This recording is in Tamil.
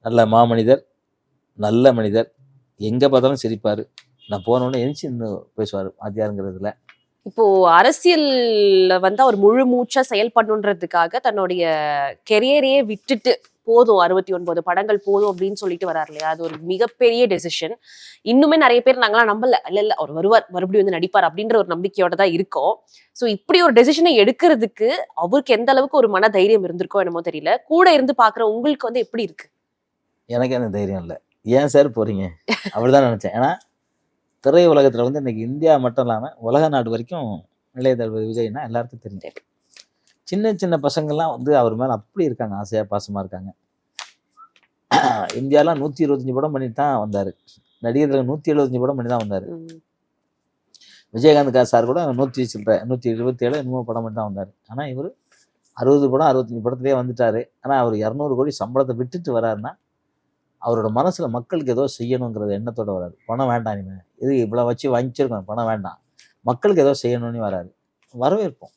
நல்ல மாமனிதர், நல்ல மனிதர். எங்கே பார்த்தாலும் சிரிப்பார். நான் போனோடனே எந்திரிச்சு இன்னும் பேசுவார் வாத்தியாருங்கிறதுல. இப்போ அரசியல்ல வந்து அவர் முழு மூச்சா செயல்படணுன்றதுக்காக தன்னுடைய கெரியரையே விட்டுட்டு போதும் 69 படங்கள் போதும் அப்படின்னு சொல்லிட்டு வராரு இல்லையா? அது ஒரு மிகப்பெரிய டெசிஷன். இன்னுமே நிறைய பேர் நாங்களாம் நம்பல. இல்ல அவர் வருவார், மறுபடியும் வந்து நடிப்பார் அப்படின்ற ஒரு நம்பிக்கையோட தான் இருக்கோம். ஸோ இப்படி ஒரு டெசிஷனை எடுக்கிறதுக்கு அவருக்கு எந்த அளவுக்கு ஒரு மன தைரியம் இருந்திருக்கோ என்னமோ தெரியல. கூட இருந்து பார்க்குற உங்களுக்கு வந்து எப்படி இருக்கு? எனக்கு அந்த தைரியம் இல்லை. ஏன் சார் போறீங்க? அப்படிதான் நினைச்சேன். ஏன்னா திரை உலகத்துல வந்து இன்னைக்கு இந்தியா மட்டும் இல்லாம உலக நாடு வரைக்கும் இளைய தளபதி விஜய்னா எல்லாருக்கும் தெரியும். சின்ன சின்ன பசங்கள்லாம் வந்து அவர் மேல அப்படி இருக்காங்க, ஆசையா பாசமா இருக்காங்க. இந்தியாலாம் 125 படம் பண்ணிட்டு தான் வந்தாரு. நடிகர்கள் 175 படம் பண்ணி தான் வந்தாரு. விஜயகாந்த் சார் கூட 127 என்னமோ படம் பண்ணி தான் வந்தாரு. ஆனா இவர் 60 படம் 65 படத்திலேயே வந்துட்டாரு. ஆனா அவர் 200 கோடி சம்பளத்தை விட்டுட்டு வராருன்னா அவரோட மனசுல மக்களுக்கு ஏதோ செய்யணுங்கிற எண்ணத்தோட வராரு. பணம் வேண்டாம், இனிமே இது இவ்வளவு வச்சு வாங்கிச்சிருக்கோம், பணம் வேண்டாம், மக்களுக்கு ஏதோ செய்யணும்னு வராரு. வரவேற்போம்.